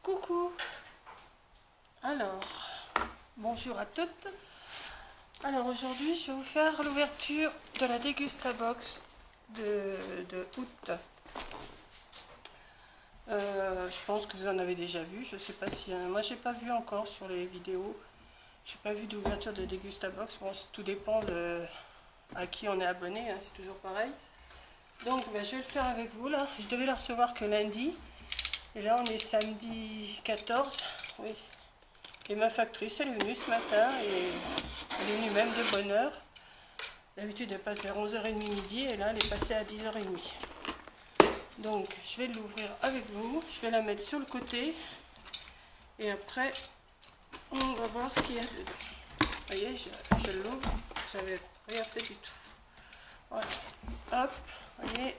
Coucou. Alors, bonjour à toutes. Alors aujourd'hui, je vais vous faire l'ouverture de la Degustabox de août. Je pense que vous en avez déjà vu. Je sais pas si... moi, j'ai pas vu encore sur les vidéos. J'ai pas vu d'ouverture de Degustabox. Bon, tout dépend à qui on est abonné. Hein, c'est toujours pareil. Donc, je vais le faire avec vous là. Je devais la recevoir que lundi. Et là, on est samedi 14. Oui. Et ma factrice, elle est venue ce matin. Et elle est venue même de bonne heure. D'habitude, elle passe vers 11h30 midi. Et là, elle est passée à 10h30. Donc, je vais l'ouvrir avec vous. Je vais la mettre sur le côté. Et après, on va voir ce qu'il y a dedans. Vous voyez, je l'ouvre. J'avais rien fait du tout. Voilà. Hop. Vous voyez.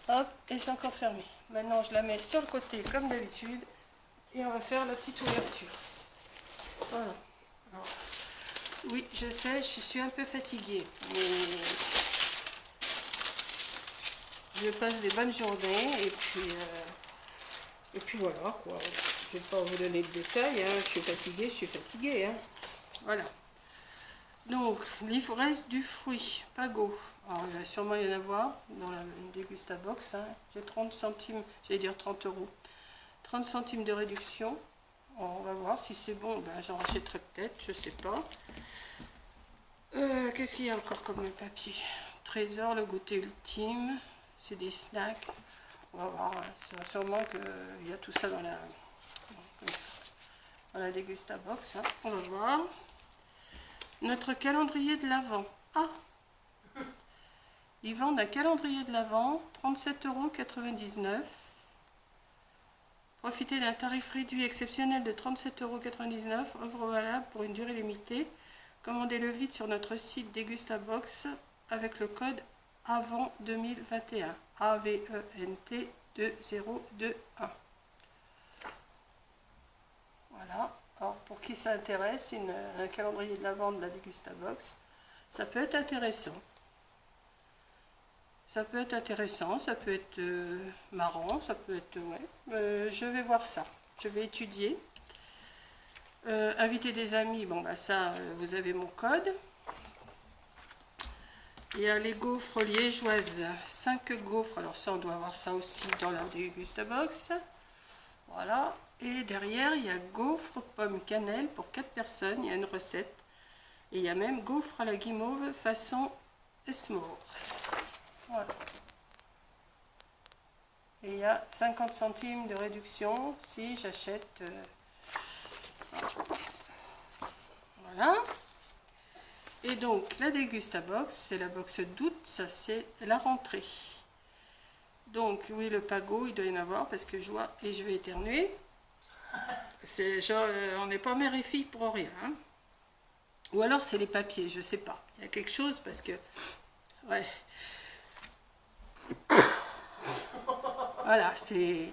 Hop. Et c'est encore fermé. Maintenant, je la mets sur le côté comme d'habitude. Et on va faire la petite ouverture. Voilà. Alors, oui, je sais, je suis un peu fatiguée. Mais je passe des bonnes journées. Et puis voilà, quoi. Je ne vais pas vous donner de détails. Hein. Je suis fatiguée. Hein. Voilà. Donc, l'ivresse du fruit, Pago. Alors, il va sûrement y en avoir dans la Degustabox. Hein. J'ai 30 centimes, j'allais dire 30 euros. 30 centimes de réduction. Alors, on va voir si c'est bon. J'en rachèterai peut-être, je sais pas. Qu'est-ce qu'il y a encore comme papier? Trésor, le goûter ultime. C'est des snacks. On va voir. C'est sûrement qu'il y a tout ça dans la, Degustabox. Hein. On va voir. Notre calendrier de l'Avent. Ah! Ils vendent un calendrier de l'Avent, 37,99 €. Profitez d'un tarif réduit exceptionnel de 37,99 €, offre valable pour une durée limitée. Commandez-le vite sur notre site Degustabox avec le code AVENT 2021. AVENT 2021. Voilà. Alors, pour qui ça intéresse, un calendrier de l'Avent de la Degustabox, ça peut être intéressant. Ça peut être intéressant, ça peut être marrant, ça peut être... Ouais. Je vais voir ça. Je vais étudier. Inviter des amis, ça, vous avez mon code. Il y a les gaufres liégeoises. 5 gaufres. Alors ça, on doit avoir ça aussi dans la Degustabox. Voilà. Et derrière, il y a gaufres pommes cannelle pour 4 personnes. Il y a une recette. Et il y a même gaufres à la guimauve façon s'mores. Voilà. Et il y a 50 centimes de réduction si j'achète. Voilà. Et donc, la Degustabox, c'est la box d'août, ça c'est la rentrée. Donc, oui, le Pago, il doit y en avoir parce que je vois et je vais éternuer. On n'est pas mère et fille pour rien. Hein. Ou alors c'est les papiers, je sais pas. Il y a quelque chose parce que... Ouais. Voilà, c'est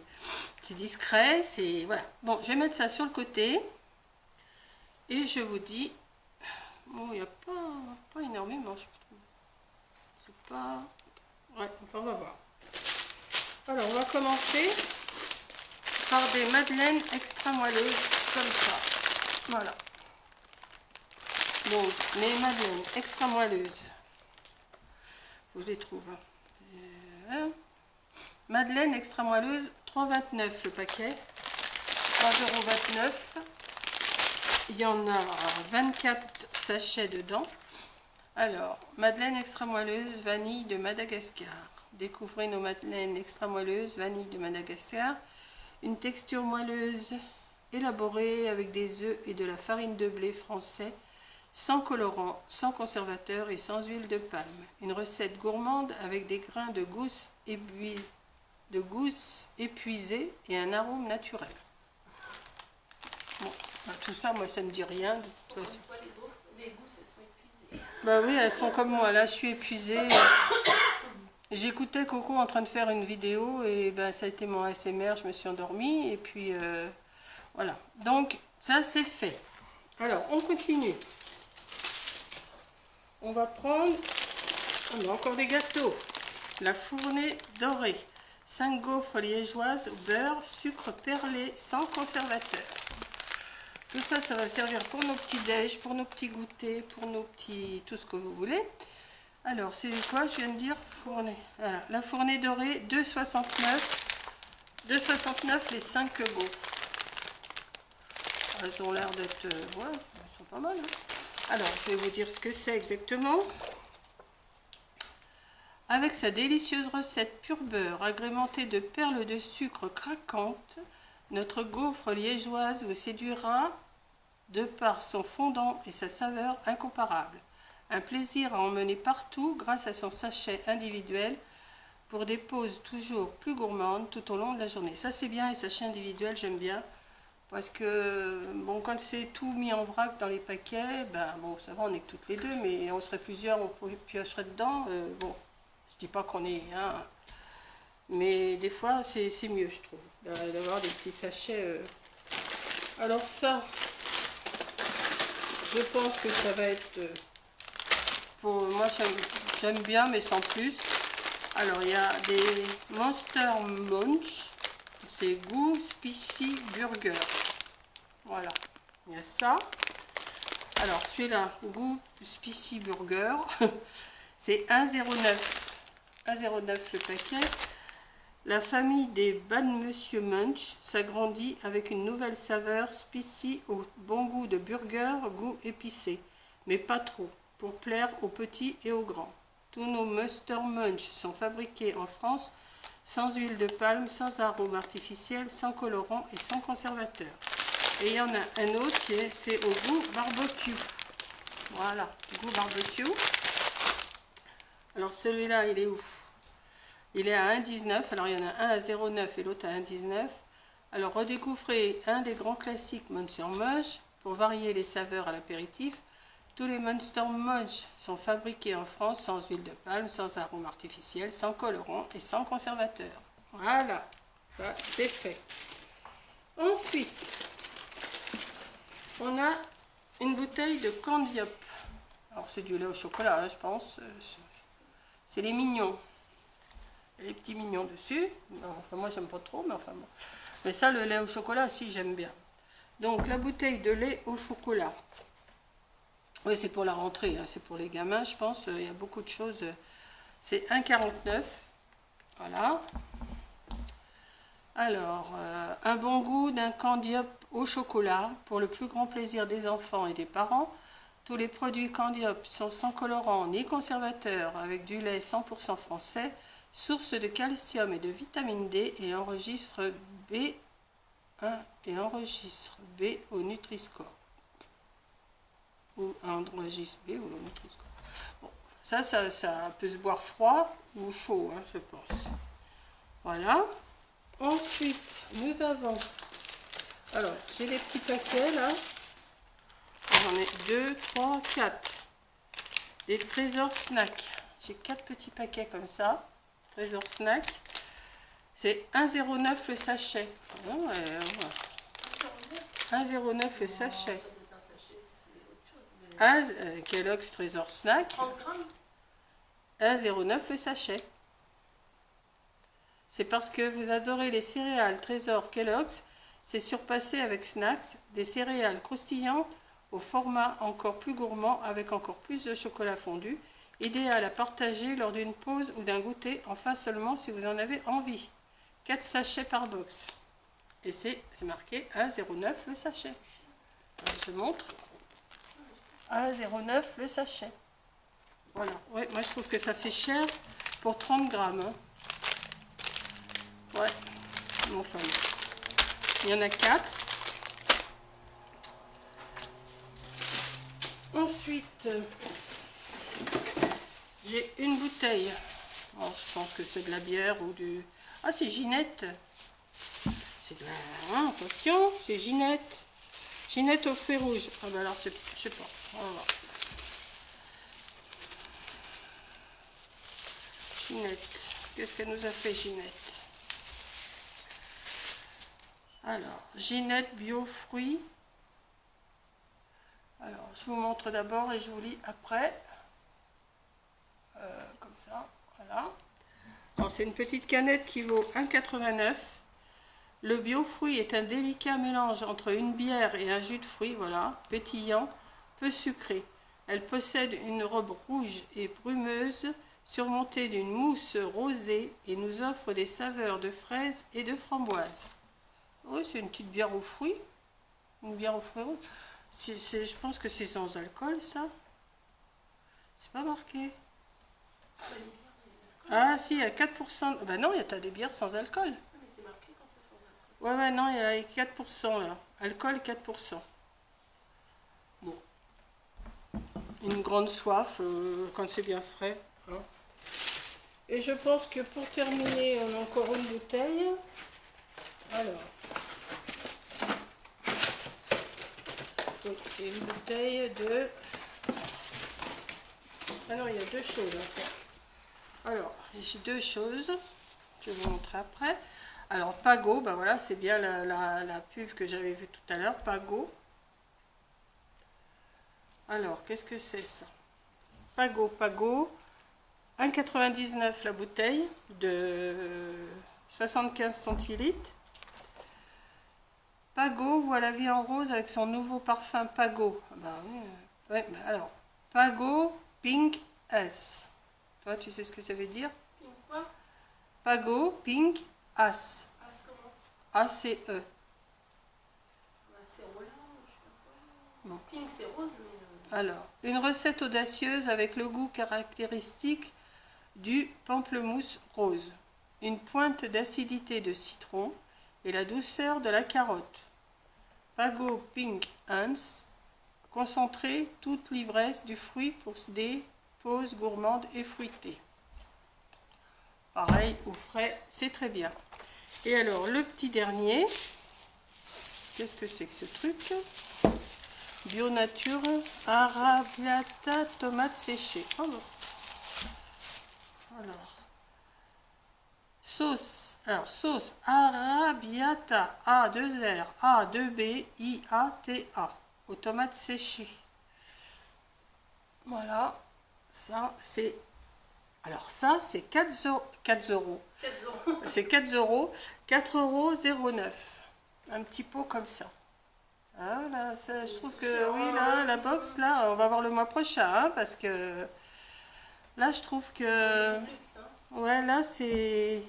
discret, c'est... Voilà. Bon, je vais mettre ça sur le côté. Et je vous dis... Bon, il n'y a pas énormément, je trouve. C'est pas... Ouais, enfin, on va voir. Alors, on va commencer par des madeleines extra moelleuses, comme ça. Voilà. Donc, les madeleines extra moelleuses. Faut que je les trouve. Madeleine extra moelleuse, 3,29 € le paquet. 3,29 €. Il y en a 24 sachets dedans. Alors, madeleine extra moelleuse, vanille de Madagascar. Découvrez nos madeleines extra moelleuses, vanille de Madagascar. Une texture moelleuse élaborée avec des œufs et de la farine de blé français, sans colorant, sans conservateur et sans huile de palme. Une recette gourmande avec des grains de gousse épuisés et un arôme naturel. Bon, tout ça, moi, ça me dit rien. De toute façon. Les gousses, elles sont épuisées. Bah oui, elles sont comme moi. Là, je suis épuisée. J'écoutais Coco en train de faire une vidéo et ça a été mon ASMR. Je me suis endormie et puis voilà. Donc, ça, c'est fait. Alors, on continue. On va prendre... On a encore des gâteaux. La fournée dorée. 5 gaufres liégeoises au beurre, sucre perlé sans conservateur. Tout ça, ça va servir pour nos petits déj, pour nos petits goûters, pour nos petits... tout ce que vous voulez. Alors, c'est quoi, je viens de dire? Fournée. Voilà. La fournée dorée, 2,69. 2,69 les 5 gaufres. Elles ont l'air d'être... ouais, elles sont pas mal. Hein. Alors, je vais vous dire ce que c'est exactement. Avec sa délicieuse recette pur beurre, agrémentée de perles de sucre craquantes, notre gaufre liégeoise vous séduira de par son fondant et sa saveur incomparable. Un plaisir à emmener partout grâce à son sachet individuel pour des pauses toujours plus gourmandes tout au long de la journée. Ça c'est bien, les sachets individuels j'aime bien parce que bon, quand c'est tout mis en vrac dans les paquets, ben bon ça va, on est que toutes les deux, mais on serait plusieurs, on piocherait dedans. Bon, je dis pas qu'on est un, mais des fois c'est mieux je trouve d'avoir des petits sachets. Alors ça, je pense que ça va être pour moi, j'aime bien mais sans plus. Alors il y a des Monster Munch, c'est goût spicy burger. Voilà, il y a ça. Alors celui-là, goût spicy burger, c'est 1,09. 1,09 le paquet. La famille des Bad Monsieur Munch s'agrandit avec une nouvelle saveur spicy au bon goût de burger, goût épicé, mais pas trop, pour plaire aux petits et aux grands. Tous nos Monster Munch sont fabriqués en France, sans huile de palme, sans arôme artificiel, sans colorant et sans conservateur. Et il y en a un autre qui est, c'est au goût barbecue. Voilà, goût barbecue. Alors celui-là, il est où? Il est à 1,19. Alors il y en a un à 0,9 et l'autre à 1,19. Alors redécouvrez un des grands classiques Monster Munch pour varier les saveurs à l'apéritif. Tous les Monster Munch sont fabriqués en France sans huile de palme, sans arôme artificiel, sans colorant et sans conservateur. Voilà, ça c'est fait. Ensuite, on a une bouteille de Candiop. Alors c'est du lait au chocolat, hein, je pense. C'est les mignons. Les petits mignons dessus. Enfin moi j'aime pas trop, mais enfin bon. Mais ça, le lait au chocolat, si j'aime bien. Donc la bouteille de lait au chocolat. Oui, c'est pour la rentrée, hein, c'est pour les gamins, je pense. Il y a beaucoup de choses. C'est 1,49. Voilà. Alors, un bon goût d'un Candiop au chocolat pour le plus grand plaisir des enfants et des parents. Tous les produits Candiop sont sans colorant ni conservateur, avec du lait 100% français, source de calcium et de vitamine D et enregistre B1 et enregistre B au Nutri-Score. Ou enregistre B ou Nutri-Score. Bon, ça peut se boire froid ou chaud, hein, je pense. Voilà. Ensuite, nous avons... Alors, j'ai des petits paquets, là. J'en ai 2, 3, 4. Des trésors snack. J'ai 4 petits paquets comme ça. Trésor snack. C'est 1,09 le sachet. 1,09 le sachet. Kellogg's Trésor snack. 1,09 le sachet. C'est parce que vous adorez les céréales Trésor Kellogg's, c'est surpassé avec Snacks, des céréales croustillantes au format encore plus gourmand avec encore plus de chocolat fondu, idéal à partager lors d'une pause ou d'un goûter, enfin seulement si vous en avez envie. 4 sachets par box. Et c'est marqué 1,09 le sachet. Alors, je montre. 1,09 le sachet. Voilà. Ouais, moi je trouve que ça fait cher pour 30 grammes. Hein. Ouais, mon famille. Il y en a 4. Ensuite, j'ai une bouteille. Alors, je pense que c'est de la bière ou du... Ah, c'est Ginette. C'est de la... Ah, attention, c'est Ginette. Ginette aux fruits rouges. Ah ben alors, je sais pas. On va voir. Ginette. Qu'est-ce qu'elle nous a fait, Ginette? Alors, Ginette bio fruits. Alors, je vous montre d'abord et je vous lis après. Comme ça, voilà. Alors, c'est une petite canette qui vaut 1,89 €. Le biofruit est un délicat mélange entre une bière et un jus de fruits, voilà, pétillant, peu sucré. Elle possède une robe rouge et brumeuse surmontée d'une mousse rosée et nous offre des saveurs de fraises et de framboises. Oui, c'est une petite bière aux fruits. Une bière aux fruits rouges. Je pense que c'est sans alcool, ça. C'est pas marqué. Ah, si, il y a 4%. Ben non, il y a des bières sans alcool. Mais c'est marqué quand c'est sans alcool. Ouais, non, il y a 4% là. Alcool, 4%. Bon. Une grande soif quand c'est bien frais. Hein. Et je pense que pour terminer, on a encore une bouteille. Alors. Oui, c'est une bouteille de... Ah non, il y a deux choses encore. Alors, j'ai deux choses. Je vais vous montrer après. Alors, Pago, ben voilà, c'est bien la pub que j'avais vue tout à l'heure. Pago. Alors, qu'est-ce que c'est ça? Pago, 1,99 € la bouteille de 75 centilitres. Pago voit la vie en rose avec son nouveau parfum Pago. Ben oui, ouais, ben alors, Pago Pink S. Toi, tu sais ce que ça veut dire? Pink quoi? Pago Pink As. As comment? A-C-E. Bah, c'est orange, je sais pas quoi. Bon. Pink c'est rose, mais... Alors, une recette audacieuse avec le goût caractéristique du pamplemousse rose, une pointe d'acidité de citron et la douceur de la carotte. Pago Pink Hans, concentré toute l'ivresse du fruit pour des pauses gourmandes et fruitées. Pareil, au frais, c'est très bien. Et alors, le petit dernier, qu'est-ce que c'est que ce truc? Bio Nature, Arabiata, tomates séchées. Oh bon. Alors, sauce Arabiata, A2R, A2B, IATA, aux tomates séchées. Voilà, ça c'est... Alors ça c'est 4 euros. 4 euros. C'est 4 €, 4,09 €. Un petit pot comme ça. Ah, là, ça, je trouve que oui, là, la box, là, on va voir le mois prochain, hein, parce que là, je trouve que... Ouais, là, c'est...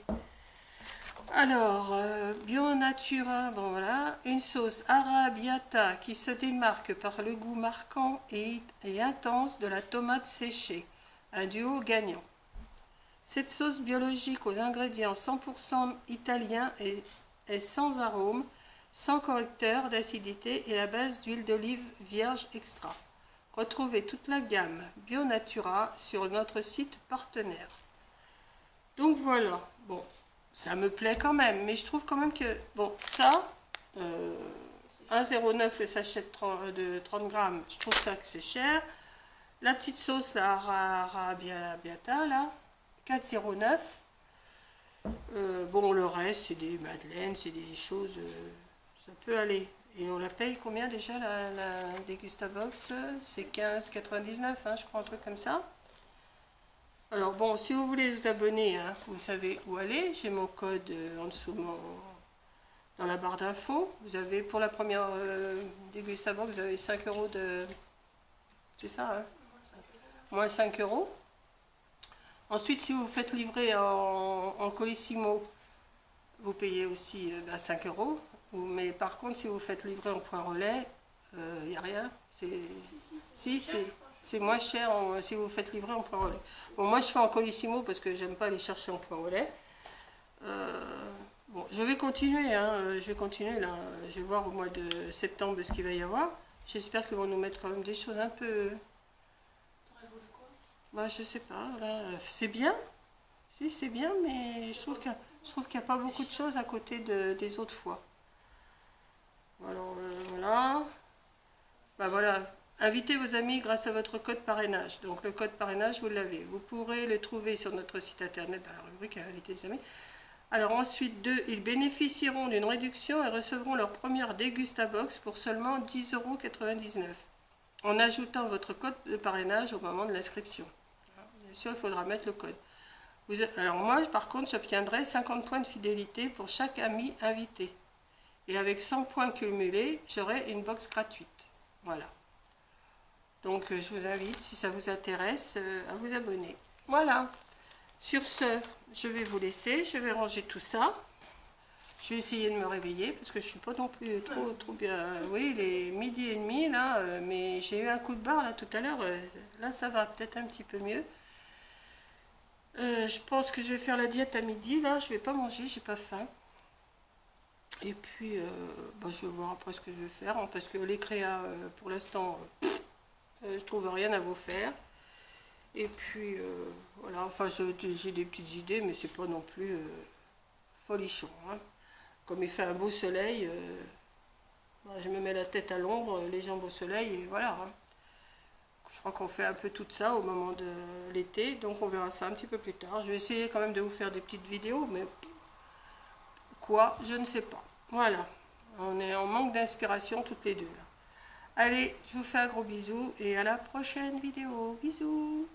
Alors, Bio Natura, bon voilà, une sauce Arabiata qui se démarque par le goût marquant et intense de la tomate séchée. Un duo gagnant. Cette sauce biologique aux ingrédients 100% italiens est sans arôme, sans correcteur d'acidité et à base d'huile d'olive vierge extra. Retrouvez toute la gamme Bio Natura sur notre site partenaire. Donc voilà, bon, ça me plaît quand même, mais je trouve quand même que, bon, ça, 1,09 € le sachet de 30 grammes, je trouve ça que c'est cher. La petite sauce, la Arabiata, là, 4,09 €. Bon, le reste, c'est des madeleines, c'est des choses, ça peut aller. Et on la paye combien déjà, la Degustabox? C'est 15,99 €, hein, je crois, un truc comme ça. Alors bon, si vous voulez vous abonner, hein, vous savez où aller. J'ai mon code en dessous dans la barre d'infos. Vous avez, pour la première Degustabox, vous avez 5 € de... C'est ça, hein? Moins 5 €. Ensuite, si vous faites livrer en Colissimo, vous payez aussi 5 €. Mais par contre, si vous faites livrer en point relais, il n'y a rien. C'est moins cher si vous faites livrer en point relais. Bon, moi, je fais en Colissimo parce que j'aime pas aller chercher en point relais. Bon, je vais continuer. Hein, je vais continuer là. Je vais voir au mois de septembre ce qu'il va y avoir. J'espère qu'ils vont nous mettre quand même des choses un peu... Bah, je sais pas, là, c'est bien, si c'est bien, mais je trouve qu'il n'y a pas beaucoup de choses à côté des autres fois. Alors, voilà. Bah voilà, invitez vos amis grâce à votre code parrainage. Donc le code parrainage, vous l'avez. Vous pourrez le trouver sur notre site internet dans la rubrique inviter des amis. Alors ensuite, ils bénéficieront d'une réduction et recevront leur première Degustabox pour seulement 10,99 € en ajoutant votre code de parrainage au moment de l'inscription. Bien sûr, il faudra mettre le code. Alors moi, par contre, j'obtiendrai 50 points de fidélité pour chaque ami invité. Et avec 100 points cumulés, j'aurai une box gratuite. Voilà. Donc, je vous invite, si ça vous intéresse, à vous abonner. Voilà. Sur ce, je vais vous laisser. Je vais ranger tout ça. Je vais essayer de me réveiller parce que je ne suis pas non plus trop bien. Oui, il est 12h30 là, mais j'ai eu un coup de barre là tout à l'heure. Là, ça va peut-être un petit peu mieux. Je pense que je vais faire la diète à midi. Là, je vais pas manger, j'ai pas faim. Et puis, je vais voir après ce que je vais faire, hein, parce que les créas, pour l'instant, je trouve rien à vous faire. Et puis, voilà, enfin, j'ai des petites idées, mais c'est pas non plus folichon. Hein. Comme il fait un beau soleil, je me mets la tête à l'ombre, les jambes au soleil, et voilà. Hein. Je crois qu'on fait un peu tout ça au moment de l'été, donc on verra ça un petit peu plus tard. Je vais essayer quand même de vous faire des petites vidéos, mais quoi, je ne sais pas. Voilà, on est en manque d'inspiration toutes les deux. Là. Allez, je vous fais un gros bisou et à la prochaine vidéo. Bisous.